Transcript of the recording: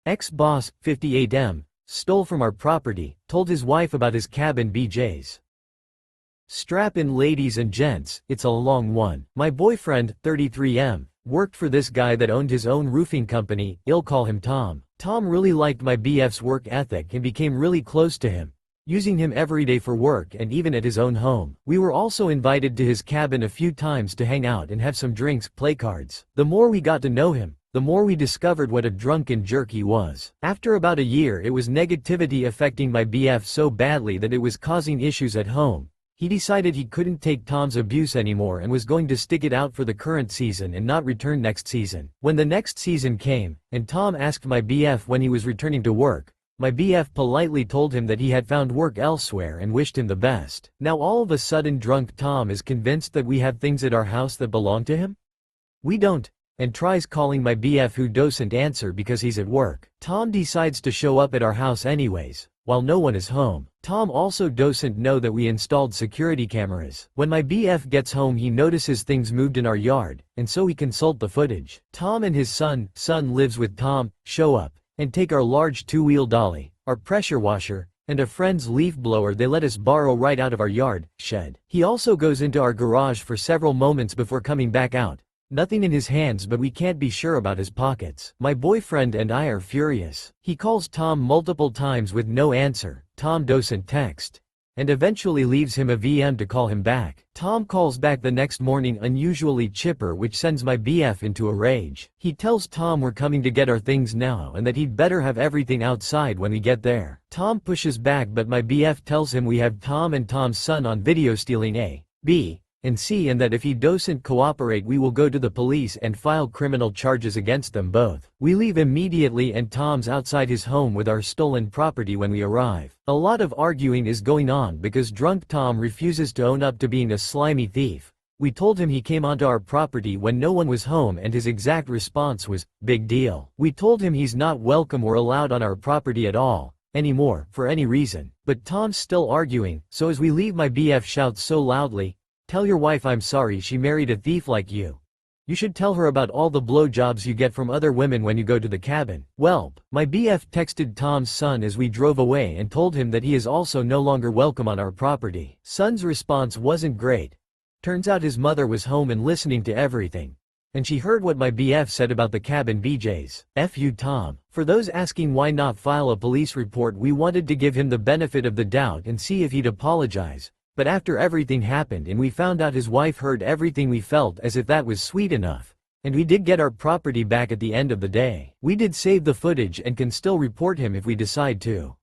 Ex-boss, 58M, stole from our property, told his wife about his cabin BJ's. Strap in ladies and gents, it's a long one. My boyfriend, 33M, worked for this guy that owned his own roofing company, I'll call him Tom. Tom really liked my BF's work ethic and became really close to him, using him every day for work and even at his own home. We were also invited to his cabin a few times to hang out and have some drinks, play cards. The more we got to know him, the more we discovered what a drunken jerk he was. After about a year, it was negativity affecting my BF so badly that it was causing issues at home. He decided he couldn't take Tom's abuse anymore and was going to stick it out for the current season and not return next season. When the next season came, and Tom asked my BF when he was returning to work, my BF politely told him that he had found work elsewhere and wished him the best. Now all of a sudden drunk Tom is convinced that we have things at our house that belong to him? We don't, and tries calling my BF who doesn't answer because he's at work. Tom decides to show up at our house anyways, while no one is home. Tom also doesn't know that we installed security cameras. When my BF gets home he notices things moved in our yard, and so we consult the footage. Tom and his son lives with Tom, show up, and take our large two-wheel dolly, our pressure washer, and a friend's leaf blower they let us borrow right out of our yard shed. He also goes into our garage for several moments before coming back out. Nothing in his hands, but we can't be sure about his pockets. My boyfriend and I are furious. He calls Tom multiple times with no answer. Tom doesn't text, and eventually leaves him a VM to call him back. Tom calls back the next morning unusually chipper, which sends my BF into a rage. He tells Tom we're coming to get our things now and that he'd better have everything outside when we get there. Tom pushes back, but my BF tells him we have Tom and Tom's son on video stealing A, B, and C, and that if he doesn't cooperate we will go to the police and file criminal charges against them both. We leave immediately and Tom's outside his home with our stolen property when we arrive. A lot of arguing is going on because drunk Tom refuses to own up to being a slimy thief. We told him he came onto our property when no one was home and his exact response was, "Big deal." We told him he's not welcome or allowed on our property at all anymore for any reason. But Tom's still arguing, so as we leave my BF shouts so loudly, "Tell your wife I'm sorry she married a thief like you. You should tell her about all the blowjobs you get from other women when you go to the cabin." Welp. My BF texted Tom's son as we drove away and told him that he is also no longer welcome on our property. Son's response wasn't great. Turns out his mother was home and listening to everything, and she heard what my BF said about the cabin BJ's. F you Tom. For those asking why not file a police report, we wanted to give him the benefit of the doubt and see if he'd apologize. But after everything happened and we found out his wife heard everything, we felt as if that was sweet enough. And we did get our property back at the end of the day. We did save the footage and can still report him if we decide to.